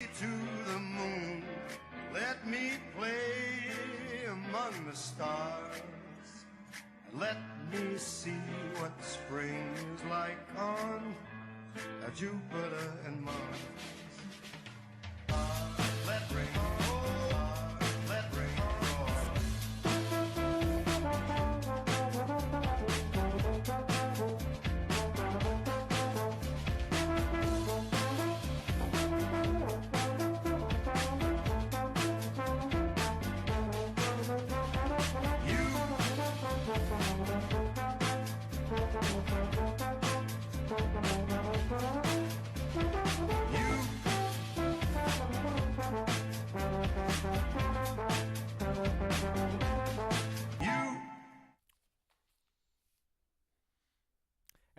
To the moon, let me play among the stars. Let me see what spring is like on Jupiter and Mars. Let rain roar, let rain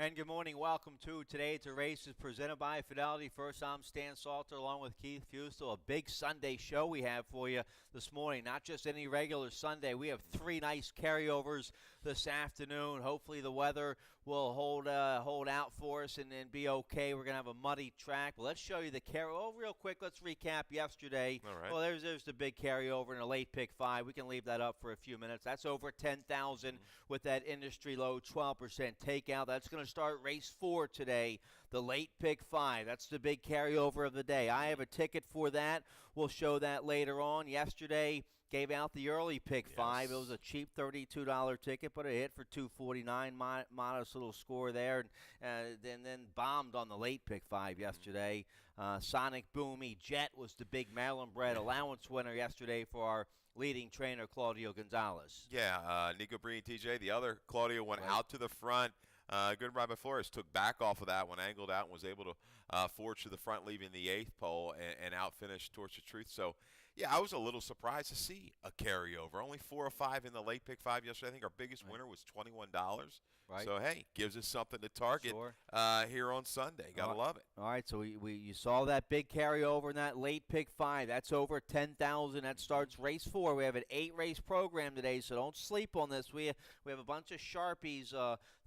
And good morning. Welcome to Today It's a Race is presented by Fidelity. First, I'm Stan Salter along with Keith Fustel. A big Sunday show we have for you this morning. Not just any regular Sunday. We have three nice carryovers this afternoon. Hopefully the weather will hold out for us and be okay. We're going to have a muddy track. Well, let's show you the carryover. Real quick, let's recap yesterday. All right. Well, there's the big carryover in a late pick 5. We can leave that up for a few minutes. That's over 10,000 with that industry low 12% takeout. That's going to start race 4 today, the late pick 5. That's the big carryover of the day. I have a ticket for that. We'll show that later on. Yesterday, gave out the early pick 5. It was a cheap $32 ticket, but it hit for $249. Modest little score there. And then bombed on the late pick 5 yesterday. Sonic Boomy Jet was the big Maryland bred allowance winner yesterday for our leading trainer, Claudio Gonzalez. Yeah, Nico Breen, TJ. The other Claudio went out to the front. Good ride by Flores. Took back off of that one, angled out, and was able to forge to the front, leaving the 8th pole and out-finish Torch of Truth. So, yeah, I was a little surprised to see a carryover. Only 4 or 5 in the late pick 5 yesterday. I think our biggest winner was $21. Right. So, hey, gives us something to target here on Sunday. Got to love it. All right, so you saw that big carryover in that late pick 5. That's over 10,000. That starts race 4. We have an 8-race program today, so don't sleep on this. We have a bunch of Sharpies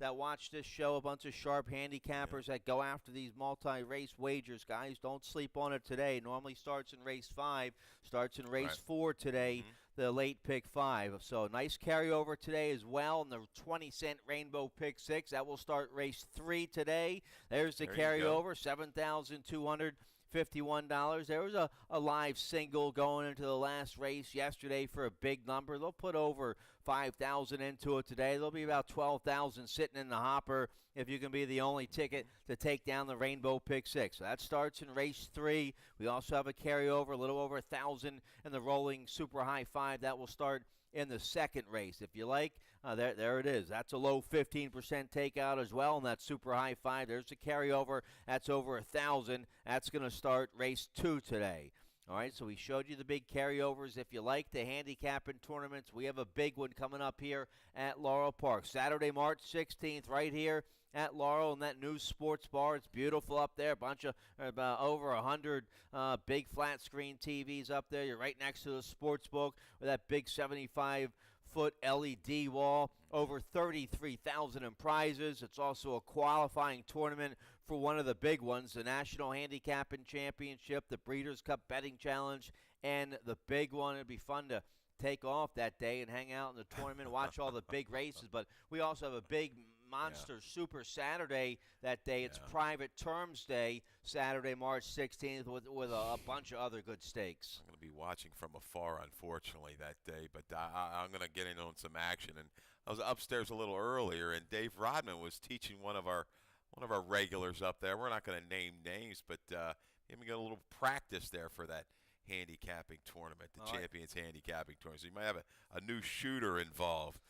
that watch this show, a bunch of sharp handicappers that go after these multi-race wagers. Guys, don't sleep on it today. Normally starts in race 5, starts in race 4 today, the late pick 5. So nice carryover today as well in the 20-cent Rainbow Pick 6. That will start race 3 today. There's the carryover, $7,251. There was a live single going into the last race yesterday for a big number. They'll put over 5,000 into it today. There'll be about 12,000 sitting in the hopper if you can be the only ticket to take down the Rainbow Pick 6. So that starts in race 3. We also have a carryover, a little over 1,000 in the rolling super high 5. That will start in the second race. If you like, there it is. That's a low 15% takeout as well, and that super high 5. There's the carryover. That's over 1,000. That's going to start race 2 today. All right, so we showed you the big carryovers. If you like the handicapping tournaments, we have a big one coming up here at Laurel Park. Saturday, March 16th, right here at Laurel in that new sports bar. It's beautiful up there. A bunch of about over 100 big flat screen TVs up there. You're right next to the sports book with that big 75-foot LED wall. Over 33,000 in prizes. It's also a qualifying tournament for one of the big ones, the National Handicapping Championship, the Breeders' Cup Betting Challenge, and the big one. It'd be fun to take off that day and hang out in the tournament, watch all the big races. But we also have a big Monster Super Saturday that day. It's Private Terms Day, Saturday, March 16th, with a bunch of other good stakes. I'm going to be watching from afar, unfortunately, that day, but I'm going to get in on some action. And I was upstairs a little earlier, and Dave Rodman was teaching one of our regulars up there. We're not going to name names, but we got a little practice there for that handicapping tournament, the Champions Handicapping Tournament. So you might have a new shooter involved.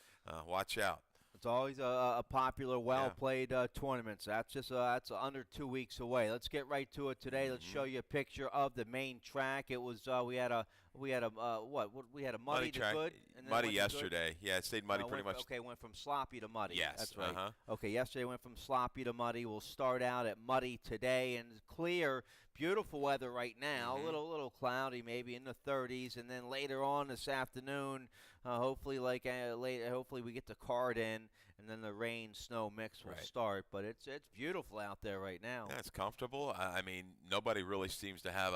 Watch out. It's always a popular, well-played tournament. So that's under 2 weeks away. Let's get right to it today. Let's show you a picture of the main track. It was we had a muddy to good. And then muddy yesterday. Yeah, it stayed muddy pretty much. Okay, went from sloppy to muddy. Yes, that's right. Okay, yesterday went from sloppy to muddy. We'll start out at muddy today, and clear, beautiful weather right now. A little cloudy, maybe in the 30s, and then later on this afternoon, hopefully we get the card in, and then the rain snow mix will start. But it's beautiful out there right now. Yeah, it's comfortable. I mean, nobody really seems to have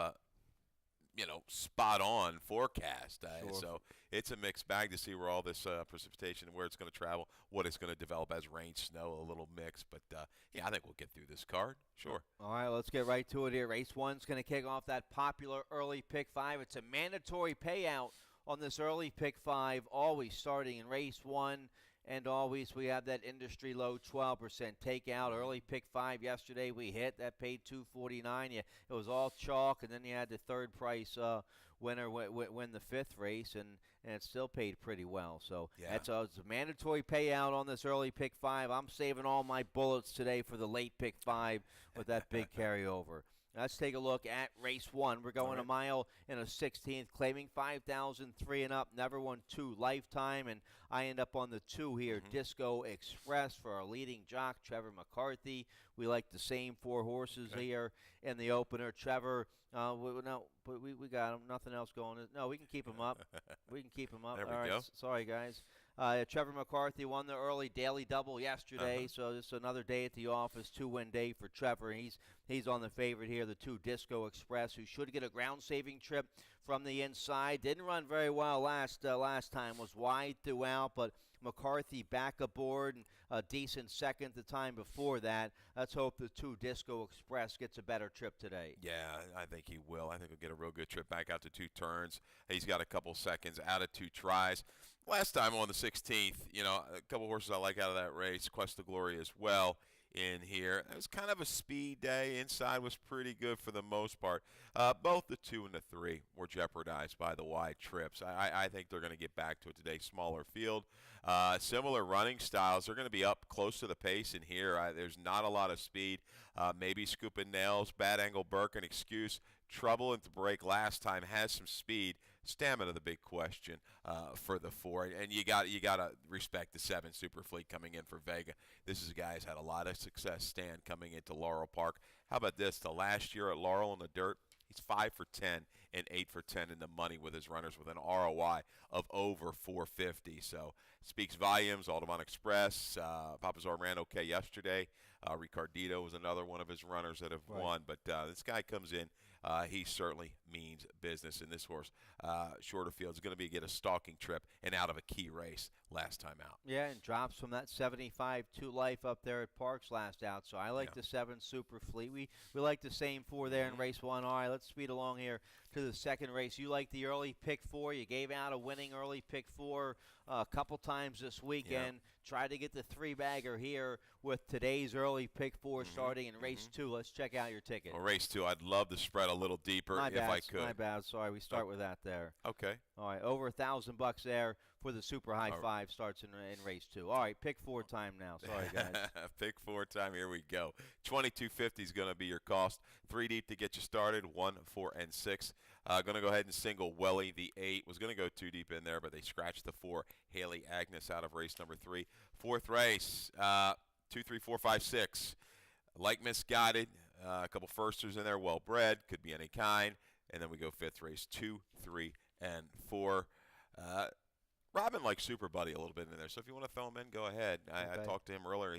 spot on forecast. Sure. So it's a mixed bag to see where all this precipitation and where it's going to travel, what it's going to develop as rain, snow, a little mix. But yeah, I think we'll get through this card. Sure. All right, let's get right to it here. Race 1's going to kick off that popular early pick 5. It's a mandatory payout on this early pick 5, always starting in race 1. And always we have that industry low 12% takeout. Early pick 5 yesterday we hit. That paid $249. It was all chalk, and then you had the third price winner win the 5th race, and it still paid pretty well. So Yeah. it's a mandatory payout on this early pick 5. I'm saving all my bullets today for the late pick 5 with that big carryover. Let's take a look at race 1. We're going All right. a mile and a 16th, claiming 5,003 and up. Never won 2 lifetime, and I end up on the 2 here. Disco Express for our leading jock, Trevor McCarthy. We like the same 4 horses here in the opener. Trevor, we got him. Nothing else going. No, we can keep him up. We can keep him up. There we All right, go. sorry, guys. Trevor McCarthy won the early daily double yesterday, so this is another day at the office, 2-win day for Trevor. He's on the favorite here, the 2 Disco Express, who should get a ground-saving trip from the inside. Didn't run very well last time, was wide throughout, but McCarthy back aboard and a decent second the time before that. Let's hope the 2 Disco Express gets a better trip today. Yeah, I think he will. I think he'll get a real good trip back out to 2 turns. He's got a couple seconds out of 2 tries. Last time on the 16th, a couple horses I like out of that race. Quest of Glory as well in here. It was kind of a speed day. Inside was pretty good for the most part. Both the 2 and the 3 were jeopardized by the wide trips. I think they're going to get back to it today. Smaller field. Similar running styles. They're going to be up close to the pace in here. There's not a lot of speed. Maybe Scooping Nails, Bad Angle Burke, an excuse. Trouble at the break last time, has some speed. Stamina, the big question for the 4, and you got to respect the 7 Super Fleet coming in for Vega. This is a guy who's had a lot of success. Stan coming into Laurel Park. How about this? The last year at Laurel in the dirt, he's 5 for 10 and 8 for 10 in the money with his runners with an ROI of over 450. So speaks volumes. Audubon Express, Papazar ran okay yesterday. Ricardito was another one of his runners that have won, but this guy comes in. He certainly means business in this horse. Shorter field is going to get a stalking trip and out of a key race last time out. Yeah, and drops from that 75 to life up there at Parks last out. So I like the 7 Super Fleet. We like the same 4 there in race 1. All right, let's speed along here to the second race. You like the early pick 4. You gave out a winning early pick 4 a couple times this weekend. Try to get the 3-bagger here with today's early pick 4 starting in race 2. Let's check out your ticket. Well, race 2, I'd love to spread a little deeper if I could. My bad. Sorry, we start with that there. Okay. All right, over $1,000 there for the super high 5 starts in race 2. All right, pick 4 time now. Sorry, guys. Pick 4 time. Here we go. $22.50 is going to be your cost. 3 deep to get you started. 1, 4, and 6. Going to go ahead and single Welly. The 8 was going to go 2 deep in there, but they scratched the 4. Haley Agnes out of race number 3. 4th race. 2, 3, 4, 5, 6. Like Misguided. A couple firsters in there. Well bred. Could be any kind. And then we go 5th race. 2, 3, and 4. Robin likes Super Buddy a little bit in there, so if you want to throw him in, go ahead. I talked to him earlier.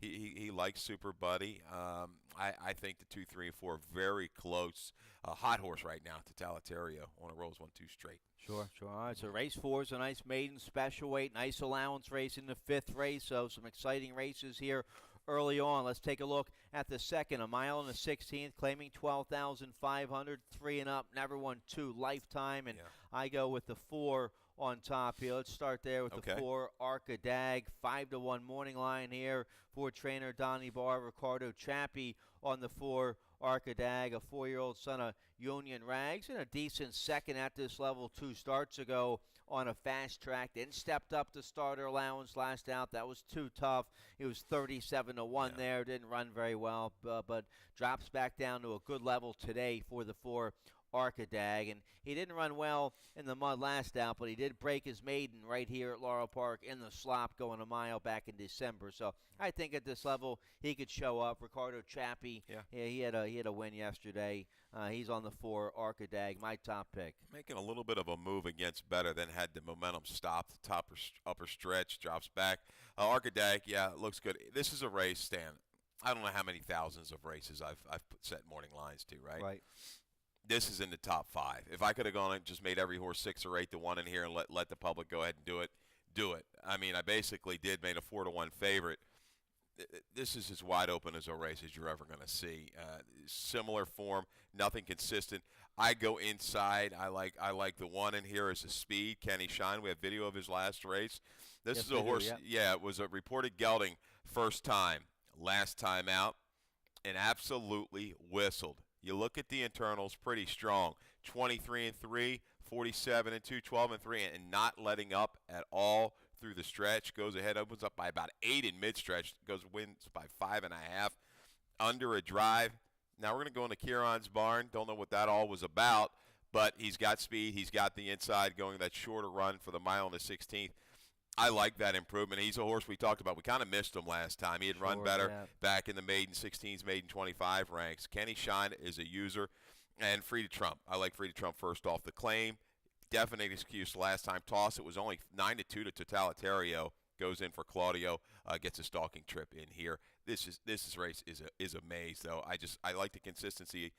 He likes Super Buddy. I think the 2, 3, and 4 are very close. Hot horse right now to Talaterio on a rolls 1-2 straight. Sure. All right, so race 4 is a nice maiden special weight, nice allowance race in the 5th race, so some exciting races here early on. Let's take a look at the second, a mile and a 16th, claiming 12,500, 3 and up, never won 2 lifetime, and I go with the 4 on top here. Let's start there with the 4 Arcadag, 5-1 morning line here for trainer Donnie Barr. Ricardo Chappie on the 4 Arcadag, a 4-year-old son of Union Rags, and a decent second at this level 2 starts ago on a fast track. Then stepped up to starter allowance last out. That was too tough. It was 37-1 there. Didn't run very well, but drops back down to a good level today for the 4 Arcadag, and he didn't run well in the mud last out, but he did break his maiden right here at Laurel Park in the slop going a mile back in December. So I think at this level he could show up. Ricardo Chappie, he had a win yesterday. He's on the 4 Arcadag, my top pick. Making a little bit of a move against better, then had the momentum stop. The top upper stretch drops back. Arcadag, looks good. This is a race, Stan. I don't know how many thousands of races I've set morning lines to, right? Right. This is in the top 5. If I could have gone and just made every horse 6 or 8 to 1 in here and let the public go ahead and do it. I mean, I basically made a 4-1 favorite. This is as wide open as a race as you're ever going to see. Similar form, nothing consistent. I go inside. I like the 1 in here as a speed. Kenny Shine. We have video of his last race. This is a horse. Yeah, it was a reported gelding first time, last time out, and absolutely whistled. You look at the internals, pretty strong. 23-3, 47-2, 12-3, and not letting up at all through the stretch. Goes ahead, opens up by about 8 in mid-stretch. Wins by 5.5 under a drive. Now we're going to go into Kieran's barn. Don't know what that all was about, but he's got speed. He's got the inside going that shorter run for the mile and the 16th. I like that improvement. He's a horse we talked about. We kind of missed him last time. He had run better back in the maiden 16s, maiden 25 ranks. Kenny Shine is a user. And Free to Trump. I like Free to Trump first off the claim. Definite excuse last time. Toss, it was only 9-2 to Totalitario. Goes in for Claudio. Gets a stalking trip in here. This race is a maze, though. I like the consistency.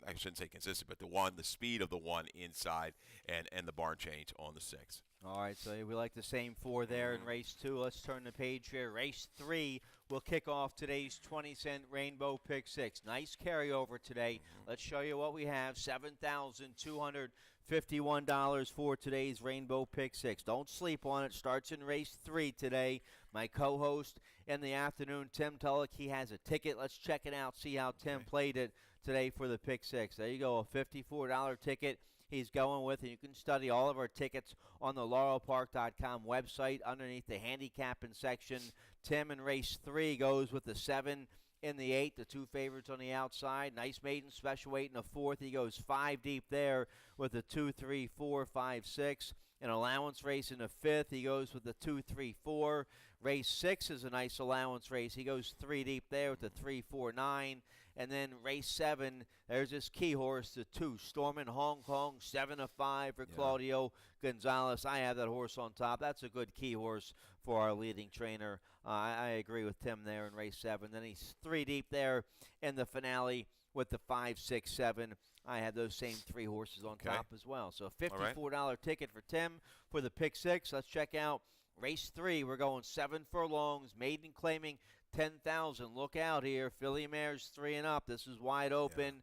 I shouldn't say consistent, but the speed of the 1 inside and the barn change on the 6. All right, so we like the same 4 there in race 2. Let's turn the page here. Race 3 will kick off today's 20-cent Rainbow Pick 6. Nice carryover today. Let's show you what we have. $7,251 for today's Rainbow Pick 6. Don't sleep on it. Starts in race 3 today. My co-host in the afternoon, Tim Tulloch, he has a ticket. Let's check it out, see how Tim played it today for the Pick 6. There you go, a $54 ticket he's going with, and you can study all of our tickets on the laurelpark.com website underneath the handicapping section. Tim in race 3 goes with the 7 in the 8, the 2 favorites on the outside. Nice maiden special weight in the 4th. He goes 5 deep there with the 2, 3, 4, 5, 6. An allowance race in the 5th. He goes with the 2, 3, 4. Race 6 is a nice allowance race. He goes 3 deep there with the 3, 4, 9. And then race 7, there's this key horse, the 2, Stormin' Hong Kong, 7-5 for Claudio Gonzalez. I have that horse on top. That's a good key horse for our leading trainer. I agree with Tim there in race 7. Then he's 3 deep there in the finale with the 5, 6, 7. I have those same 3 horses on top as well. So a $54 ticket for Tim for the Pick 6. Let's check out race 3. We're going 7 furlongs, maiden claiming 10,000. Look out here. Filly mares 3 and up. This is wide open.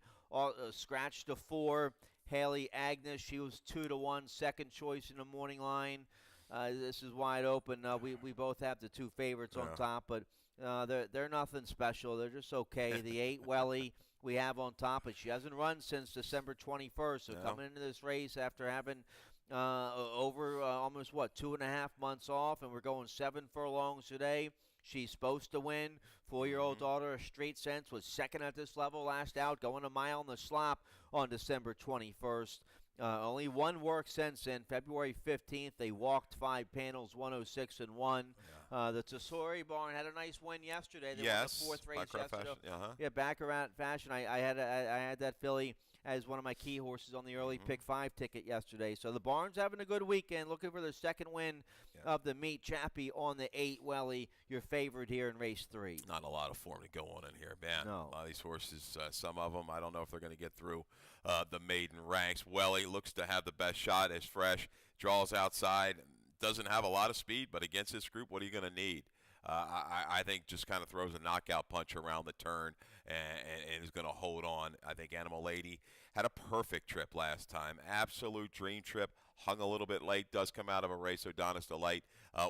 Scratch to 4. Haley Agnes, she was 2 to 1, second choice in the morning line. This is wide open. We both have the 2 favorites on top, but they're nothing special. They're just okay. The 8 Welly we have on top, but she hasn't run since December 21st. So coming into this race after having over almost 2.5 months off, and we're going 7 furlongs today. She's supposed to win. 4-year-old daughter of Street Sense was second at this level last out, going a mile in the slop on December 21st. Only 1 work since then. February 15th, they walked 5 panels, 106 and 1. The Tesori barn had a nice win yesterday. They won the 4th race yesterday. Yeah, Baccarat fashion. I had that filly as one of my key horses on the early pick 5 ticket yesterday. So the barn's having a good weekend, looking for their second win of the meet. Chappie on the 8 Welly, your favorite here in race 3. Not a lot of form to go on in here, man. No. A lot of these horses, some of them, I don't know if they're going to get through the maiden ranks. Welly looks to have the best shot, is fresh, draws outside, doesn't have a lot of speed, but against this group, what are you going to need? I think just kind of throws a knockout punch around the turn and is going to hold on. I think Animal Lady had a perfect trip last time. Absolute dream trip. Hung a little bit late. Does come out of a race. Adonis Delight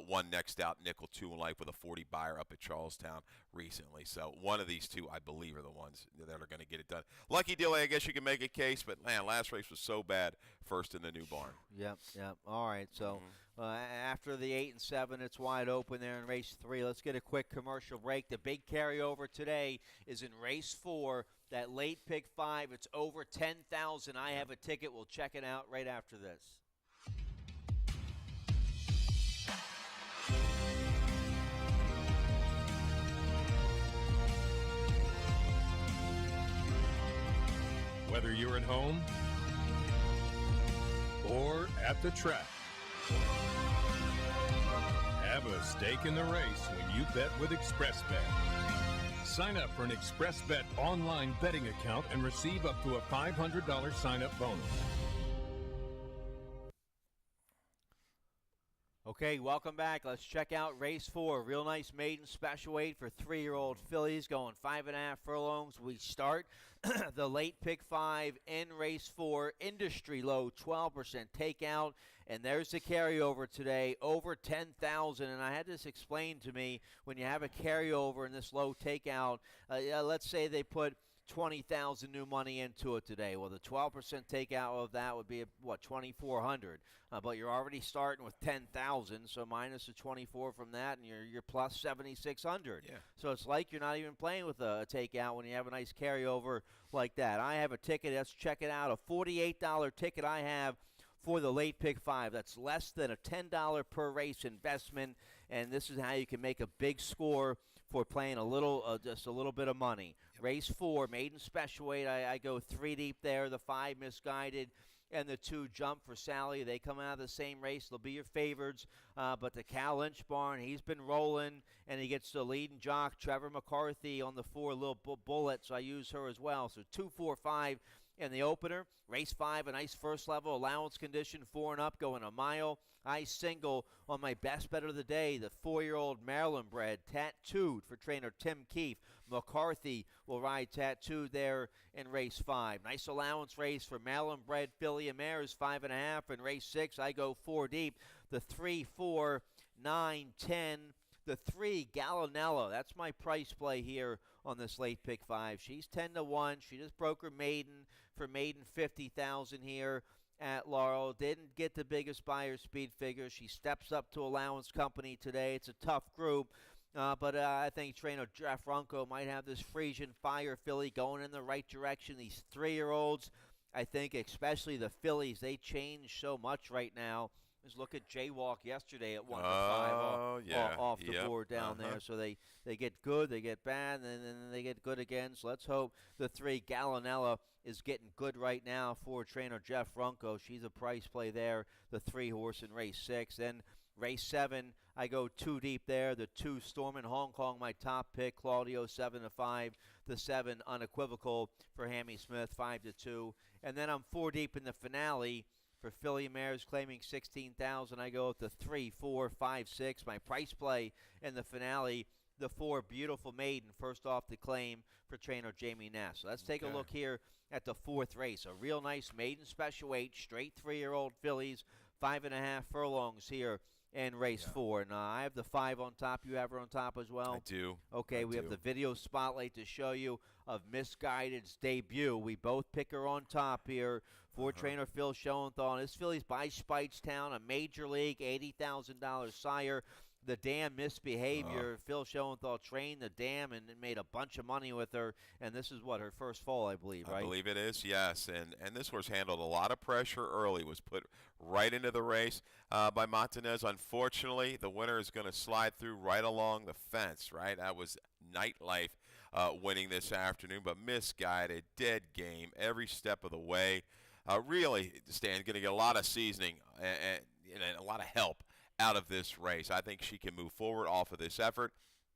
won next out. Nickel 2 in life with a 40 buyer up at Charlestown recently. So one of these 2, I believe, are the ones that are going to get it done. Lucky Dilly, I guess you can make a case, but man, last race was so bad. First in the new barn. Yep. All right, so after the 8 and 7, it's wide open there in race 3. Let's get a quick commercial break. The big carryover today is in race 4. That late pick 5, it's over 10,000. I have a ticket. We'll check it out right after this. Whether you're at home or at the track, have a stake in the race when you bet with ExpressBet. Sign up for an ExpressBet online betting account and receive up to a $500 sign-up bonus. Okay, welcome back. Let's check out race 4. Real nice maiden special weight for 3-year-old fillies going 5.5 furlongs. We start the late pick 5 in race 4. Industry low 12% takeout. And there's the carryover today, over 10,000. And I had this explained to me, when you have a carryover in this low takeout, let's say they put 20,000 new money into it today. Well, the 12% takeout of that would be, 2,400. But you're already starting with 10,000, so minus the 24 from that, and you're plus 7,600. Yeah. So it's like you're not even playing with a takeout when you have a nice carryover like that. I have a ticket. Let's check it out. A $48 ticket I have for the late pick 5. That's less than a $10 per race investment, and this is how you can make a big score for playing a little, just a little bit of money. Yep. Race 4, maiden special weight. I go 3 deep there. The 5 misguided, and the 2 jump for Sally. They come out of the same race. They'll be your favorites. But the Cal Lynch barn, he's been rolling, and he gets the leading jock, Trevor McCarthy, on the 4 little bullet, so I use her as well. So 2, 4, 5 in the opener. Race 5, a nice first level allowance condition, 4 and up, going a mile. I single on my best bet of the day, the 4-year-old Maryland bred, Tattooed, for trainer Tim Keefe. McCarthy will ride Tattooed there in race 5. Nice allowance race for Maryland bred filly and mares, 5.5. In race 6, I go 4 deep. The 3, 4, 9, 10. The 3, Gallinella. That's my price play here on this late pick 5. She's 10-1. She just broke her maiden for maiden 50,000 here at Laurel. Didn't get the biggest buyer speed figure. She steps up to allowance company today. It's a tough group. But I think trainer Jeff Runco might have this Frisian Fire filly going in the right direction. These 3-year-olds, I think especially the fillies, they change so much right now. Just look at Jaywalk yesterday at 1 to 5 off the board down there. So they get good, they get bad, and then they get good again. So let's hope the 3, Gallinella, is getting good right now for trainer Jeff Runco. She's a price play there, the 3 horse in race 6. Then race 7, I go 2 deep there. The 2, Storm in Hong Kong, my top pick. Claudio, 7 to 5. The 7, Unequivocal, for Hammy Smith, 5 to 2. And then I'm 4 deep in the finale. For filly mares claiming 16,000, I go with the 3, 4, 5, 6. My price play in the finale, the 4, Beautiful Maiden, first off the claim for trainer Jamie Ness. So let's take a look here at the 4th race. A real nice maiden special weight, straight 3-year-old fillies, 5.5 furlongs here in race 4. And I have the 5 on top. You have her on top as well? I do. Okay, we have the video spotlight to show you of Misguided's debut. We both pick her on top here for trainer Phil Schoenthal. This filly's by Speightstown, a major league $80,000 sire. The dam Misbehavior. Phil Schoenthal trained the dam and made a bunch of money with her. And this is what, her first fall, I believe, right? I believe it is, yes. And this horse handled a lot of pressure early, was put right into the race by Montanez. Unfortunately, the winner is going to slide through right along the fence, right? That was Nightlife winning this afternoon, but Misguided, dead game every step of the way. Really, Stan, going to get a lot of seasoning and a lot of help out of this race. I think she can move forward off of this effort.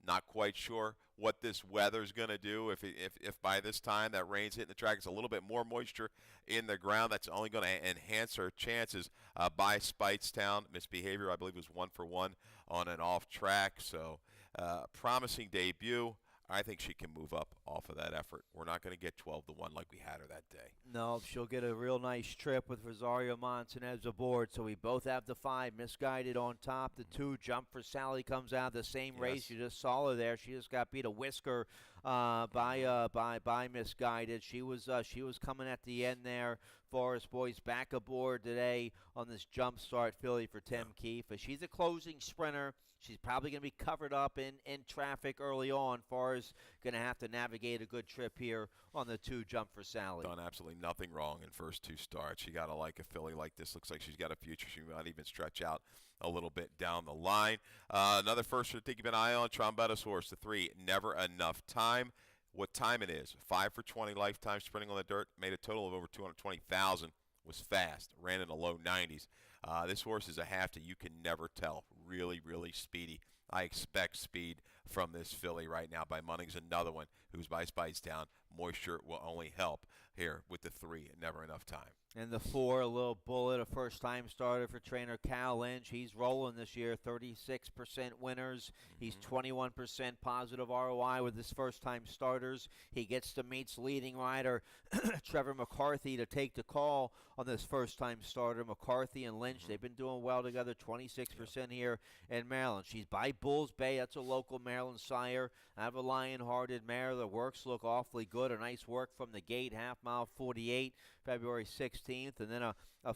Not quite sure what this weather's going to do. If by this time that rain's hitting the track, it's a little bit more moisture in the ground. That's only going to enhance her chances by Speightstown. Misbehavior, I believe, was 1 for 1 on an off track. So promising debut. I think she can move up off of that effort. We're not going to get 12-1 like we had her that day. No, she'll get a real nice trip with Rosario Montanez aboard. So we both have the 5, Misguided on top. The 2, Jump for Sally, comes out of the same race. You just saw her there. She just got beat a whisker by Misguided. She was coming at the end there. Forest Boys back aboard today on this jump start filly for Tim Keefe. She's a closing sprinter. She's probably going to be covered up in traffic early on. Forrest going to have to navigate a good trip here on the 2, Jump for Sally. Done absolutely nothing wrong in first 2 starts. You got to like a filly like this. Looks like she's got a future. She might even stretch out a little bit down the line. Another first to keep an eye on, Trombetta's horse, the 3, Never Enough Time. What time it is? 5 for 20 lifetime sprinting on the dirt. Made a total of over 220,000 was fast, ran in the low 90s. This horse is a half that you can never tell. Really, really speedy. I expect speed from this filly right now by Munnings. Another one whose by spice down. Moisture will only help here with the 3. Never enough time. And the 4, a little bullet, a first-time starter for trainer Cal Lynch. He's rolling this year, 36% winners. He's 21% positive ROI with his first-time starters. He gets to meet leading rider Trevor McCarthy to take the call on this first-time starter. McCarthy and Lynch, they've been doing well together, 26% here in Maryland. She's by Bulls Bay. That's a local Maryland sire. I have a lion-hearted mare. The works look awfully good. A nice work from the gate, half-mile 48, February 16th, and then a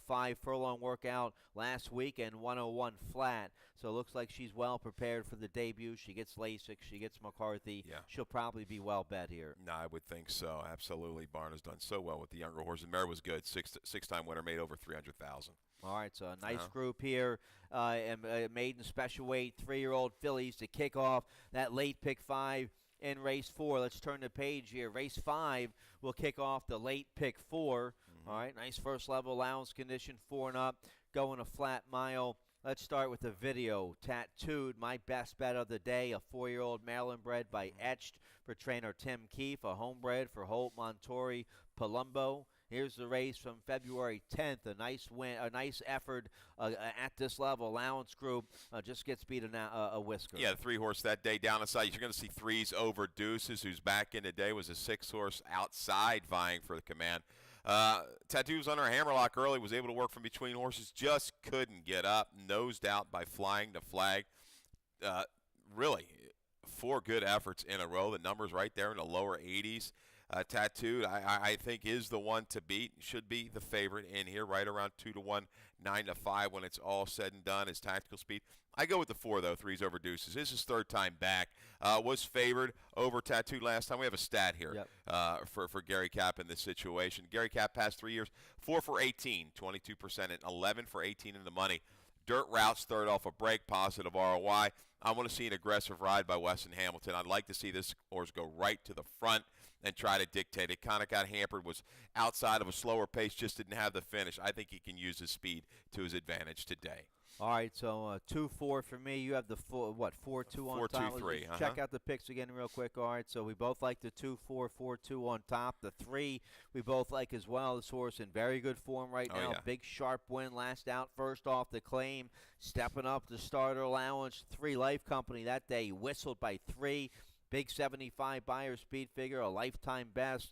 5-furlong workout last week and 101 flat. So it looks like she's well prepared for the debut. She gets Lasik. She gets McCarthy. Yeah. She'll probably be well bet here. No, I would think so. Absolutely. Barn has done so well with the younger horse. And mare was good. Six-time winner, made over 300,000. All right, so a nice group here. Maiden special weight, 3-year-old fillies to kick off that late pick 5 in race 4. Let's turn the page here. Race 5 will kick off the late pick 4. All right, nice first level allowance condition, 4 and up, going a flat mile. Let's start with the video. Tattooed, my best bet of the day, a 4-year-old Maryland bred by Etched for trainer Tim Keefe, a homebred for Holt Montori Palumbo. Here's the race from February 10th. A nice win, a nice effort at this level. Allowance group just gets beat a whisker. Yeah, the 3-horse that day down the side. You're going to see 3s over Deuces, who's back in today, was a 6-horse outside vying for the command. Tattoos under a hammerlock early, was able to work from between horses, just couldn't get up, nosed out by flying the flag. Really, 4 good efforts in a row. The numbers right there in the lower 80s. Tattooed, I think, is the one to beat. Should be the favorite in here, right around 2-1, 9-5 when it's all said and done. His tactical speed. I go with the 4, though, 3s over Deuces. This is his 3rd time back. Was favored over Tattooed last time. We have a stat here for Gary Capp in this situation. Gary Capp past 3 years, 4 for 18, 22%, and 11 for 18 in the money. Dirt routes, 3rd off a break, positive ROI. I want to see an aggressive ride by Weston Hamilton. I'd like to see this horse go right to the front and try to dictate. It kind of got hampered, was outside of a slower pace, just didn't have the finish. I think he can use his speed to his advantage today. All right, so 2-4 for me. You have the 4-2 on top. 4-2-3. Check out the picks again real quick. All right, so we both like the 2-4, 4-2 on top. The 3 we both like as well. This horse in very good form right now. Yeah. Big sharp win last out, first off the claim. Stepping up the starter allowance. 3 Life Company that day whistled by 3. Big 75 buyer speed figure, a lifetime best.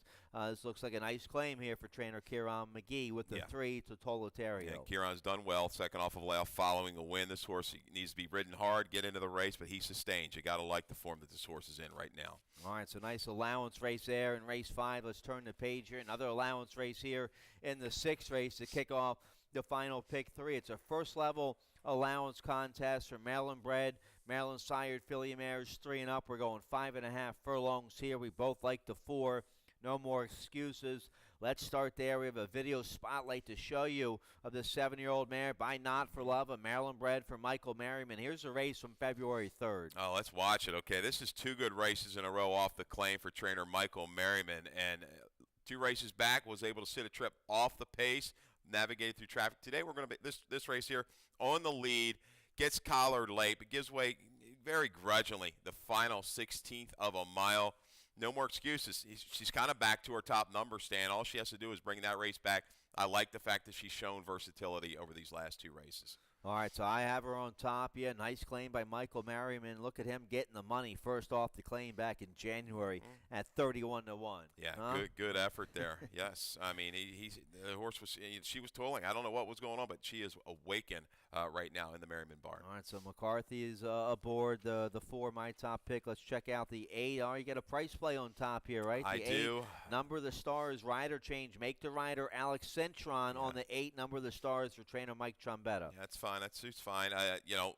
This looks like a nice claim here for trainer Kieran McGee with the 3 to Tolatario. Yeah, Kieran's done well. Second off of layoff following a win. This horse needs to be ridden hard, get into the race, but he sustains. You got to like the form that this horse is in right now. All right, so nice allowance race there in race 5. Let's turn the page here. Another allowance race here in the 6th race to kick off the final pick 3. It's a first level allowance contest for Maryland bred, Maryland sired filly mares 3 and up. We're going 5.5 furlongs here. We both like the 4. No more excuses. Let's start there. We have a video spotlight to show you of this 7-year-old mare by Not for Love, a Maryland bred for Michael Merriman. Here's a race from February 3rd. Oh, let's watch it. Okay, this is 2 good races in a row off the claim for trainer Michael Merriman. And 2 races back, was able to sit a trip off the pace, navigated through traffic. Today we're going to be this race here on the lead, gets collared late, but gives way very grudgingly the final 16th of a mile. No more excuses. She's kind of back to her top number, Stan. All she has to do is bring that race back. I like the fact that she's shown versatility over these last 2 races. All right, so I have her on top. Yeah, nice claim by Michael Merriman. Look at him getting the money first off the claim back in January at 31-1. Yeah, good effort there. Yes, I mean the horse she was toiling. I don't know what was going on, but she is awakened right now in the Merriman barn. All right, so McCarthy is aboard the 4, my top pick. Let's check out the 8. Oh, you get a price play on top here, right? I the do. 8, number of the stars, rider change. Make the rider Alex Cintron on the 8, number of the stars for trainer Mike Trombetta. Yeah, that's fine. That suits fine.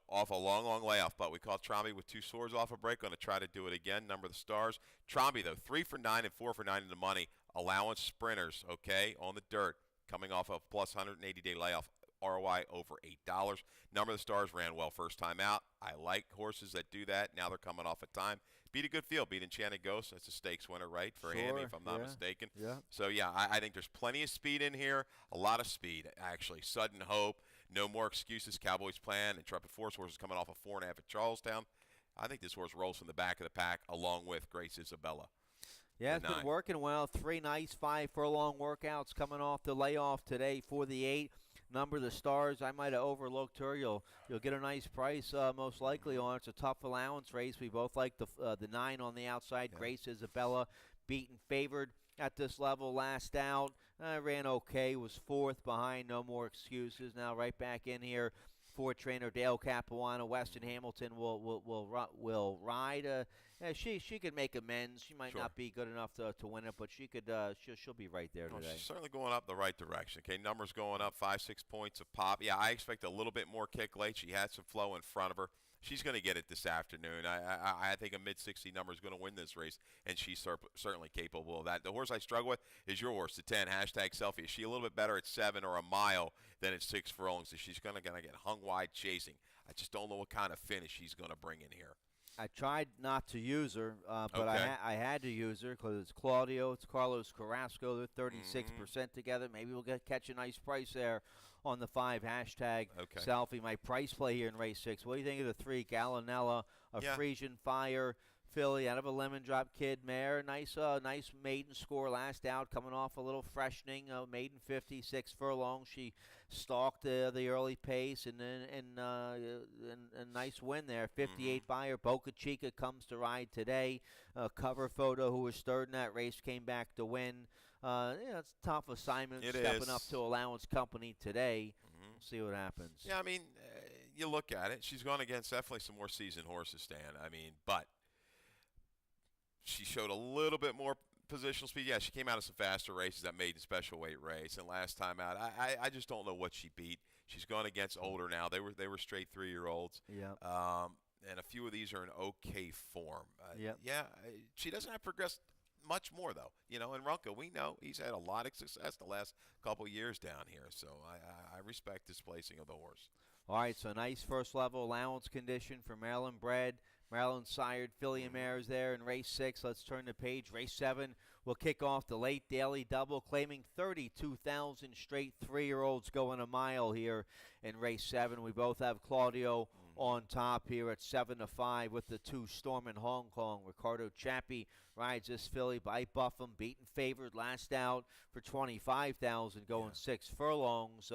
Off a long layoff, but we caught Tromby with 2 swords off a break. Going to try to do it again. Number of the stars. Tromby, though, 3 for 9 and 4 for 9 in the money. Allowance sprinters, okay, on the dirt, coming off a plus 180-day layoff. ROI over $8. Number of the Stars ran well first time out. I like horses that do that. Now they're coming off a time. Beat a good field. Beat Enchanted Ghost. That's a stakes winner, right, for Hammy, if I'm not mistaken. Yeah. So, yeah, I think there's plenty of speed in here. A lot of speed, actually. Sudden Hope. No more excuses. Cowboys plan. Intrepid Force horse is coming off a 4.5 at Charlestown. I think this horse rolls from the back of the pack along with Grace Isabella. Yeah, it's been working well. 3 nice 5 furlong workouts coming off the layoff today for the 8. Number of the Stars, I might have overlooked her. You'll get a nice price most likely on it. It's a tough allowance race. We both like the 9 on the outside. Yeah. Grace Isabella beaten favored at this level last out. Ran okay, was 4th behind. No more excuses. Now right back in here. For trainer Dale Capuano, Weston Hamilton will ride. She could make amends. She might not be good enough to win it, but she'll be right there today. She's certainly going up the right direction. Okay, numbers going up 5-6 points of pop. Yeah, I expect a little bit more kick late. She had some flow in front of her. She's going to get it this afternoon. I think a mid-60 number is going to win this race, and she's certainly capable of that. The horse I struggle with is your horse, the 10, #Selfie. Is she a little bit better at 7 or a mile than at 6 furlongs? So she's going to get hung wide chasing. I just don't know what kind of finish she's going to bring in here. I tried not to use her, but I had to use her because it's Claudio, it's Carlos Carrasco. They're 36% together. Maybe we'll catch a nice price there on the 5 #Selfie. My price play here in race 6. What do you think of the 3 Gallinella, a Frisian Fire filly out of a Lemon Drop Kid mare? Nice maiden score last out, coming off a little freshening. Maiden 56 furlongs. She stalked the early pace and a nice win there. 58 buyer. Boca Chica comes to ride today. Cover Photo, who was third in that race, came back to win. It's a tough assignment stepping up to Allowance Company today. We'll see what happens. Yeah, I mean, you look at it. She's gone against definitely some more seasoned horses, Stan. I mean, but she showed a little bit more positional speed. Yeah, she came out of some faster races, that maiden special weight race, and last time out, I just don't know what she beat. She's gone against older now. They were straight 3-year-olds. Yeah. And a few of these are in okay form. Yep. Yeah, she doesn't have progressed much more, though. And Runka, we know he's had a lot of success the last couple years down here, so I respect this placing of the horse. All right, so nice first-level allowance condition for Maryland bred, Maryland sired filly and mares there in race 6. Let's turn the page. Race 7 will kick off the late daily double, claiming 32,000 straight 3-year-olds going a mile here in race 7. We both have Claudio on top here at 7-5 with the 2 Storm in Hong Kong. Ricardo Chappie rides this filly by Buffum, beaten favored last out for 25,000, going 6 furlongs.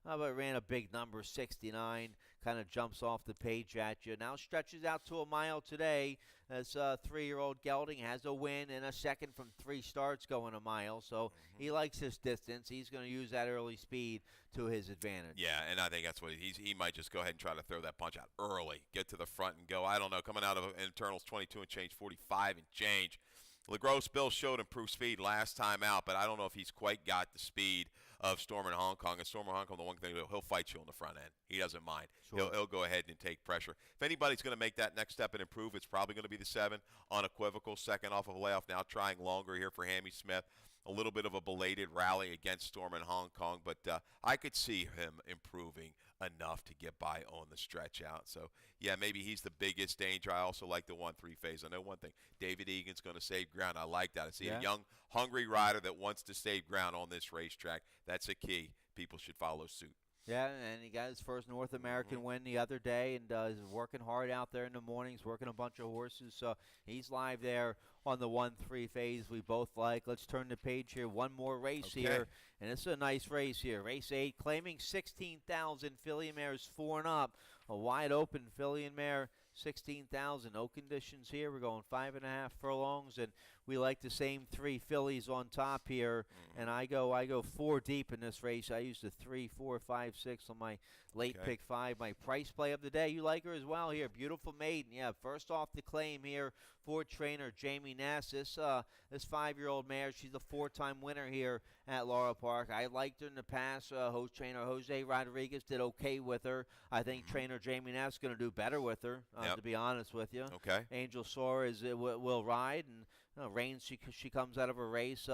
But ran a big number, 69. Kind of jumps off the page at you. Now stretches out to a mile today as 3-year-old Gelding has a win and a second from 3 starts going a mile. So he likes his distance. He's going to use that early speed to his advantage. Yeah, and I think that's what he might just go ahead and try to throw that punch out early, get to the front and go. I don't know, coming out of internals 22 and change, 45 and change. LaGrosse Bill showed improved speed last time out, but I don't know if he's quite got the speed of Storm in Hong Kong. And Storm in Hong Kong, the one thing he'll fight you on the front end. He doesn't mind. Sure. He'll go ahead and take pressure. If anybody's going to make that next step and improve, it's probably going to be the 7, unequivocal, second off of a layoff. Now trying longer here for Hammy Smith. A little bit of a belated rally against Storm in Hong Kong, but I could see him improving enough to get by on the stretch out. So, yeah, maybe he's the biggest danger. I also like the 1-3 phase. I know one thing. David Egan's going to save ground. I like that. I see a young, hungry rider that wants to save ground on this racetrack. That's a key. People should follow suit. Yeah, and he got his first North American win the other day, and is working hard out there in the mornings, working a bunch of horses. So he's live there on the 1-3 phase we both like. Let's turn the page here. One more race here, and it's a nice race here. Race 8, claiming 16,000 filly and mares 4 and up. A wide open filly and mare, 16,000. No conditions here. We're going 5.5 furlongs, and we like the same 3 fillies on top here. And I go 4 deep in this race. I used a 3, 4, 5, 6 on my late pick 5. My price play of the day. You like her as well here. Beautiful Maiden. Yeah, first off the claim here for trainer Jamie Ness. This 5-year-old mare, she's a 4-time winner here at Laurel Park. I liked her in the past. Trainer Jose Rodriguez did okay with her. I think trainer Jamie Ness is going to do better with her, to be honest with you. Okay. Angel Soares will ride, and Reigns, she comes out of a race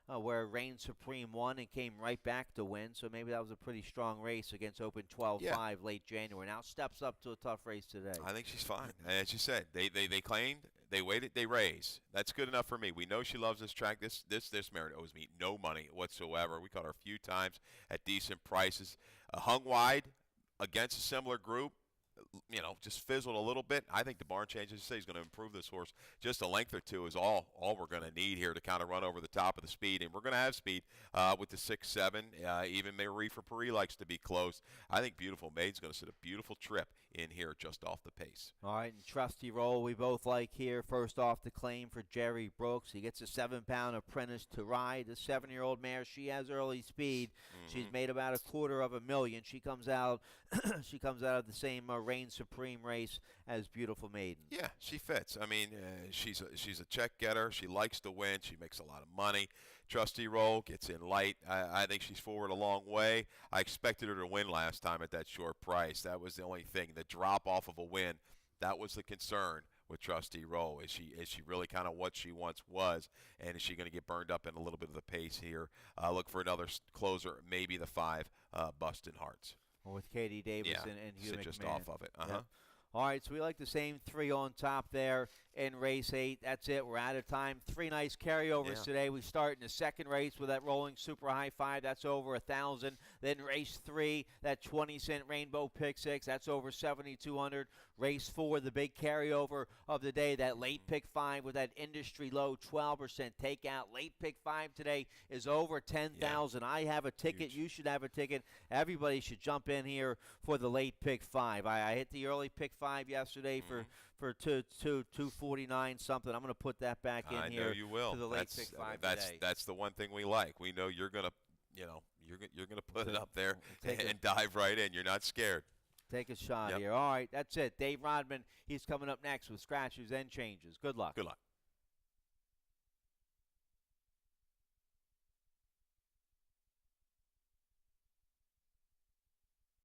where Reign Supreme won and came right back to win. So maybe that was a pretty strong race against Open 12-5 late January. Now steps up to a tough race today. I think she's fine. As you said, they claimed, they waited, they raised. That's good enough for me. We know she loves this track. This mare owes me no money whatsoever. We caught her a few times at decent prices. Hung wide against a similar group. Just fizzled a little bit. I think the barn change, as you say, is going to improve this horse. Just a length or two is all we're going to need here to kind of run over the top of the speed. And we're going to have speed with the 6-7. Even Marie for Paris likes to be close. I think Beautiful Maiden's going to set a beautiful trip in here just off the pace. All right, and Trusty Roll we both like here. First off the claim for Jerry Brooks. He gets a 7-pound apprentice to ride. The 7-year-old mare, she has early speed. She's made about $250,000. She comes out of the same Reign Supreme race as Beautiful Maiden. Yeah, she fits. I mean, she's a check getter. She likes to win. She makes a lot of money. Trusty Roll gets in light. I think she's forward a long way. I expected her to win last time at that short price. That was the only thing. The drop off of a win, that was the concern with Trusty Roll. Is she really kind of what she once was, and is she going to get burned up in a little bit of the pace here? Look for another closer, maybe the 5, Bustin' Hearts. Well, with Katie Davis and Hugh sit McMahon. just off of it. Yep. All right, so we like the same 3 on top there in race 8. That's it. We're out of time. 3 nice carryovers today. We start in the second race with that rolling super high 5. That's over 1,000. Then race 3, that 20-cent rainbow pick 6. That's over 7,200. Race 4, the big carryover of the day, that late pick 5 with that industry low 12% takeout. Late pick 5 today is over 10,000. I have a ticket. Huge. You should have a ticket. Everybody should jump in here for the late pick 5. I hit the early pick 5 yesterday for 249 something. I'm going to put that back in here. I know you will. For the late pick 5 today. That's the one thing we like. We know you're going to, you're going to put it up there and dive right in. You're not scared. Take a shot here. All right, that's it. Dave Rodman, he's coming up next with Scratches and Changes. Good luck. Good luck.